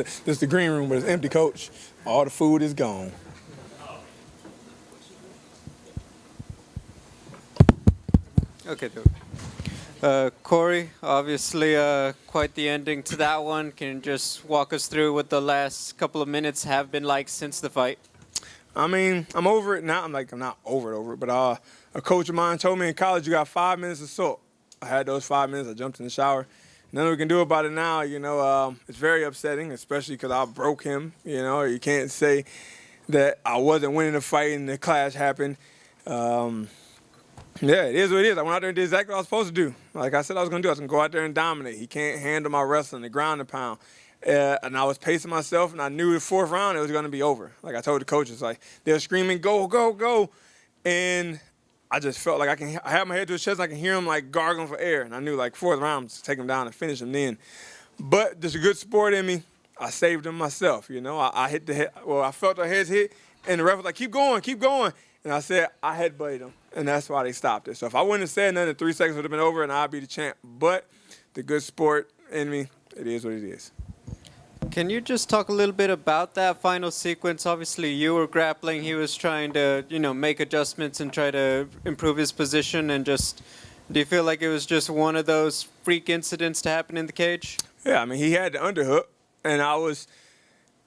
This is the green room, but it's empty, Coach. All the food is gone. Okay, Corey, obviously quite the ending to that one. Can you just walk us through what the last couple of minutes have been like since the fight? I mean, I'm over it now. I'm not over it, but a coach of mine told me in college you got 5 minutes of salt. I had those 5 minutes. I jumped in the shower. Nothing we can do about it now. It's very upsetting, especially because I broke him. You can't say that I wasn't winning the fight and the clash happened. Yeah, it is what it is. I went out there and did exactly what I was supposed to do. Like I said I was going to do. I was going to go out there and dominate. He can't handle my wrestling, the ground and pound. And I was pacing myself, and I knew the fourth round it was going to be over. Like I told the coaches, like they were screaming, "Go, go, go!" And I just felt like I had my head to his chest. And I can hear him like gargling for air, and I knew like fourth round, just take him down and finish him then. But there's a good sport in me. I saved him myself. I hit the head. Well, I felt the heads hit, and the ref was like, "Keep going, keep going." And I said, I headbutted him, and that's why they stopped it. So if I wouldn't have said nothing, 3 seconds would have been over, and I'd be the champ. But the good sport in me, it is what it is. Can you just talk a little bit about that final sequence? Obviously, you were grappling. He was trying to, make adjustments and try to improve his position. And just, do you feel like it was just one of those freak incidents to happen in the cage? Yeah, I mean, he had the underhook, and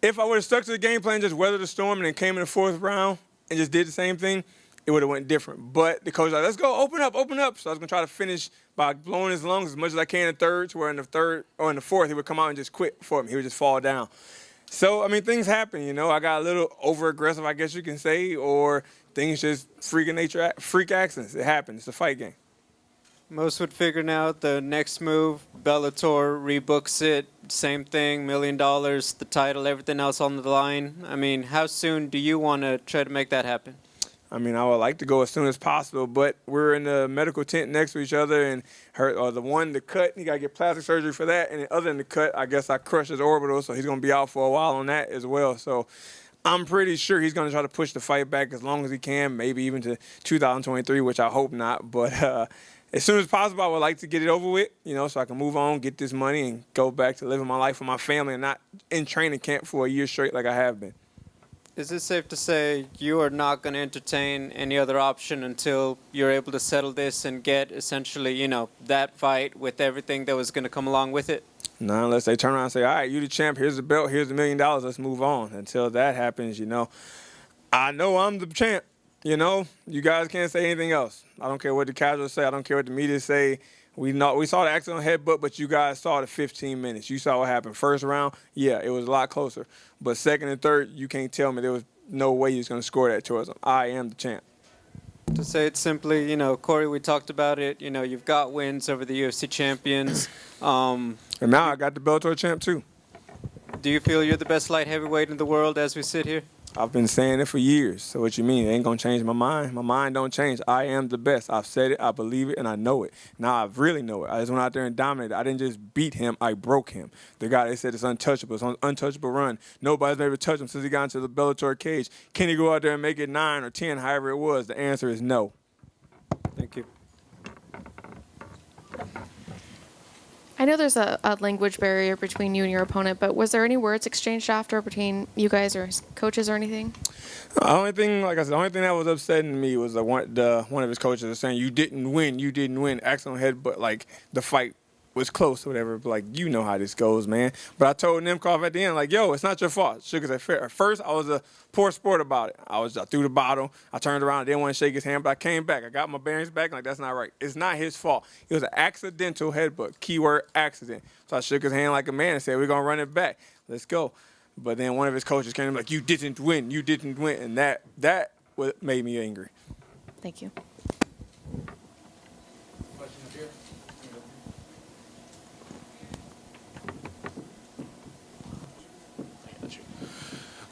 if I would have stuck to the game plan, just weathered the storm, and then came in the fourth round and just did the same thing, it would have went different. But the coach was like, let's go, open up. So I was going to try to finish by blowing his lungs as much as I can in the third, to where in the third or in the fourth, he would come out and just quit for me. He would just fall down. So, I mean, things happen, I got a little over-aggressive, I guess you can say, or things just freak accidents. It happens. It's a fight game. Most would figure now the next move, Bellator rebooks it, same thing, $1 million, the title, everything else on the line. I mean, how soon do you want to try to make that happen? I mean, I would like to go as soon as possible, but we're in the medical tent next to each other, and the cut, he got to get plastic surgery for that, and other than the cut, I guess I crushed his orbital, so he's going to be out for a while on that as well. So I'm pretty sure he's going to try to push the fight back as long as he can, maybe even to 2023, which I hope not, but as soon as possible, I would like to get it over with, so I can move on, get this money, and go back to living my life with my family and not in training camp for a year straight like I have been. Is it safe to say you are not going to entertain any other option until you're able to settle this and get essentially, that fight with everything that was going to come along with it? No, unless they turn around and say, all right, you the champ, here's the belt, here's $1 million, let's move on. Until that happens, I know I'm the champ. You guys can't say anything else. I don't care what the casuals say. I don't care what the media say. We saw the accidental headbutt, but you guys saw the 15 minutes. You saw what happened. First round, yeah, it was a lot closer. But second and third, you can't tell me there was no way he was going to score that towards him. I am the champ. To say it simply, Corey, we talked about it. You've got wins over the UFC champions. And now I got the Bellator champ, too. Do you feel you're the best light heavyweight in the world as we sit here? I've been saying it for years. So what you mean? It ain't going to change my mind. My mind don't change. I am the best. I've said it, I believe it, and I know it. Now I really know it. I just went out there and dominated. I didn't just beat him. I broke him. The guy, they said it's untouchable. It's an untouchable run. Nobody's been able to touch him since he got into the Bellator cage. Can he go out there and make it 9 or 10, however it was? The answer is no. Thank you. I know there's a language barrier between you and your opponent, but was there any words exchanged after between you guys or his coaches or anything? The only thing that was upsetting me was one of his coaches was saying, you didn't win, accidental headbutt, like the fight was close or whatever, but you know how this goes, man. But I told Nemkov at the end, yo, it's not your fault. Shook his head. At first, I was a poor sport about it. I threw the bottle. I turned around. I didn't want to shake his hand, but I came back. I got my bearings back. That's not right. It's not his fault. It was an accidental headbutt. Keyword, accident. So I shook his hand like a man and said, we're going to run it back. Let's go. But then one of his coaches came like, you didn't win. And that made me angry. Thank you.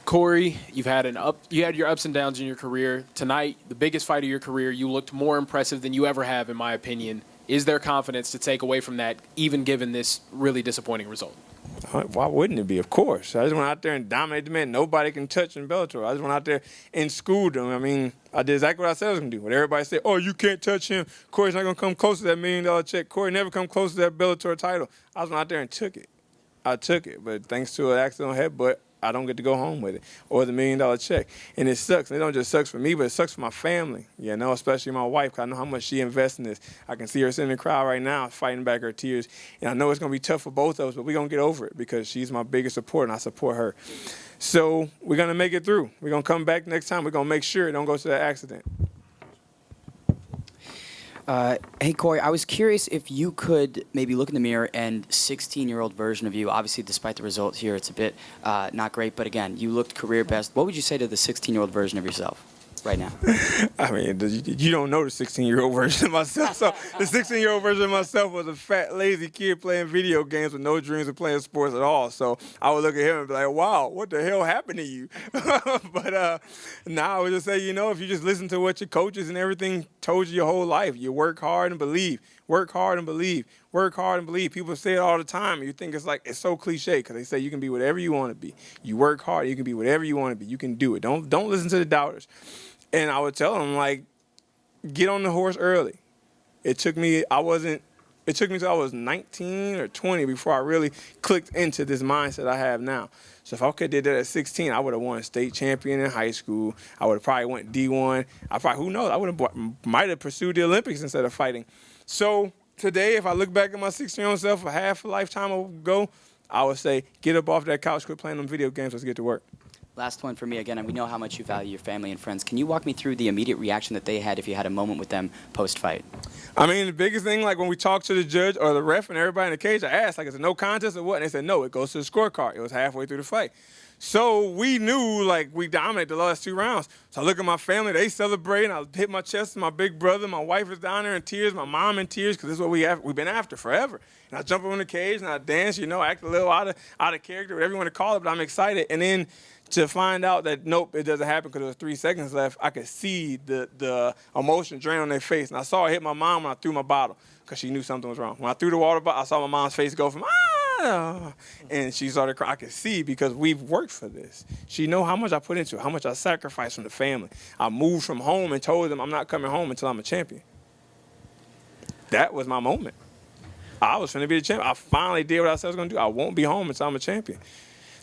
Corey, you had your ups and downs in your career. Tonight, the biggest fight of your career, you looked more impressive than you ever have, in my opinion. Is there confidence to take away from that, even given this really disappointing result? Why wouldn't it be? Of course. I just went out there and dominated the man. Nobody can touch in Bellator. I just went out there and schooled them. I mean, I did exactly what I said I was going to do. When everybody said, oh, you can't touch him. Corey's not going to come close to that $1 million check. Corey never come close to that Bellator title. I was went out there and took it. I took it. But thanks to an accidental headbutt, I don't get to go home with it, or the $1 million check. And it sucks. And it don't just sucks for me, but it sucks for my family, you know, especially my wife, 'cause I know how much she invests in this. I can see her sitting in the crowd right now fighting back her tears. And I know it's going to be tough for both of us, but we're going to get over it because she's my biggest support, and I support her. So we're going to make it through. We're going to come back next time. We're going to make sure it don't go to that accident. Hey, Corey, I was curious if you could maybe look in the mirror and 16-year-old version of you, obviously despite the results here, it's a bit not great, but again, you looked career best. What would you say to the 16-year-old version of yourself right now? I mean, you don't know the 16-year-old version of myself. So the 16-year-old version of myself was a fat, lazy kid playing video games with no dreams of playing sports at all. So I would look at him and be like, wow, what the hell happened to you? But now I would just say, you know, if you just listen to what your coaches and everything told you your whole life, you work hard and believe. Work hard and believe. Work hard and believe. People say it all the time. And you think it's so cliche because they say you can be whatever you want to be. You work hard. You can be whatever you want to be. You can do it. Don't listen to the doubters. And I would tell them, like, get on the horse early. It took me till I was 19 or 20 before I really clicked into this mindset I have now. So if I could have did that at 16, I would have won a state champion in high school. I would have probably went D1. Who knows? I might have pursued the Olympics instead of fighting. So today, if I look back at my 16-year-old self a half a lifetime ago, I would say, get up off that couch, quit playing them video games, let's get to work. Last one for me again, and we know how much you value your family and friends. Can you walk me through the immediate reaction that they had if you had a moment with them post-fight? I mean, the biggest thing, like when we talked to the judge or the ref and everybody in the cage, I asked, like, is it no contest or what? And they said, no, it goes to the scorecard. It was halfway through the fight. So we knew, like, we dominated the last 2 rounds. So I look at my family, they celebrating. I hit my chest, my big brother, my wife is down there in tears, my mom in tears, because this is what we've been after forever. And I jump up in the cage and I dance, you know, act a little out of character, whatever you want to call it, but I'm excited. And then to find out that, nope, it doesn't happen because there was 3 seconds left, I could see the emotion drain on their face. And I saw it hit my mom when I threw my bottle because she knew something was wrong. When I threw the water bottle, I saw my mom's face go from, and she started crying. I could see because we've worked for this. She know how much I put into it, how much I sacrificed from the family. I moved from home and told them I'm not coming home until I'm a champion. That was my moment. I was finna be the champion. I finally did what I said I was gonna do. I won't be home until I'm a champion.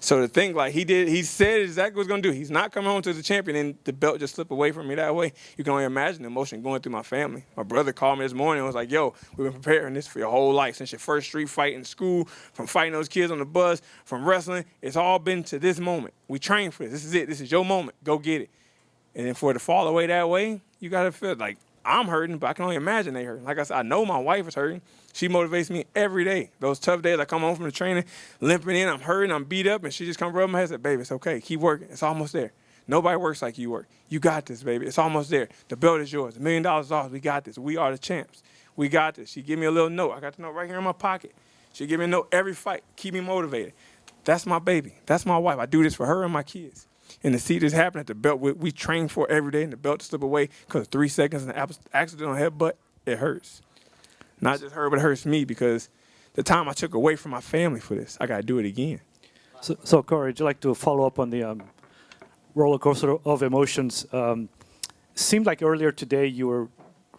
So to think like he said exactly what he was going to do. He's not coming home to the champion, and the belt just slipped away from me that way. You can only imagine the emotion going through my family. My brother called me this morning and was like, yo, we've been preparing this for your whole life. Since your first street fight in school, from fighting those kids on the bus, from wrestling, it's all been to this moment. We trained for this. This is it. This is your moment. Go get it. And then for it to fall away that way, you got to feel like I'm hurting, but I can only imagine they hurting. Like I said, I know my wife is hurting. She motivates me every day. Those tough days I come home from the training, limping in, I'm hurting, I'm beat up, and she just come rub my head and say, baby, it's okay. Keep working. It's almost there. Nobody works like you work. You got this, baby. It's almost there. The belt is yours. $1 million is ours. We got this. We are the champs. We got this. She give me a little note. I got the note right here in my pocket. She give me a note every fight. Keep me motivated. That's my baby. That's my wife. I do this for her and my kids. And to see this happen at the belt, we train for every day, and the belt to slip away because 3 seconds and an accidental headbutt, it hurts. Not just her, but it hurts me because the time I took away from my family for this, I got to do it again. So Corey, would you like to follow up on the roller coaster of emotions? Seemed like earlier today you were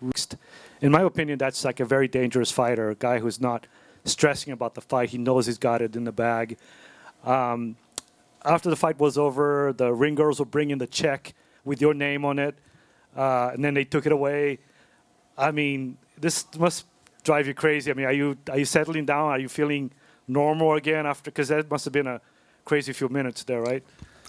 risked. In my opinion, that's like a very dangerous fighter, a guy who's not stressing about the fight. He knows he's got it in the bag. After the fight was over, the ring girls were bringing the check with your name on it, and then they took it away. I mean, this must drive you crazy. I mean, are you settling down? Are you feeling normal again after? Because that must have been a crazy few minutes there, right?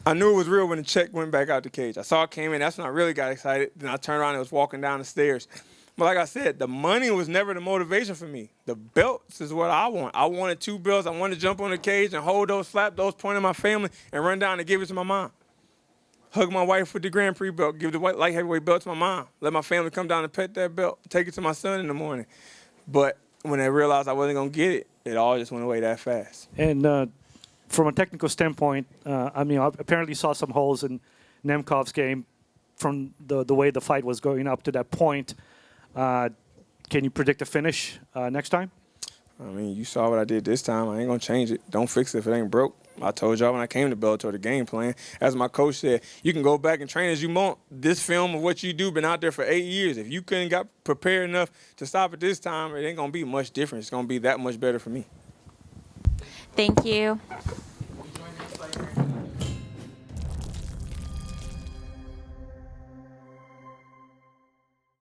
I knew it was real when the check went back out the cage. I saw it came in. That's when I really got excited. Then I turned around and was walking down the stairs. But like I said, the money was never the motivation for me. The belts is what I want. I wanted 2 belts. I wanted to jump on the cage and hold those, slap those, point at my family, and run down and give it to my mom. Hug my wife with the Grand Prix belt, give the light heavyweight belt to my mom. Let my family come down and pet that belt, take it to my son in the morning. But when they realized I wasn't going to get it, it all just went away that fast. And from a technical standpoint, I mean, I apparently saw some holes in Nemkov's game from the way the fight was going up to that point. Can you predict a finish next time? I mean, you saw what I did this time. I ain't going to change it. Don't fix it if it ain't broke. I told y'all when I came to Bellator, the game plan. As my coach said, you can go back and train as you want. This film of what you do been out there for 8 years. If you couldn't got prepared enough to stop it this time, it ain't going to be much different. It's going to be that much better for me. Thank you.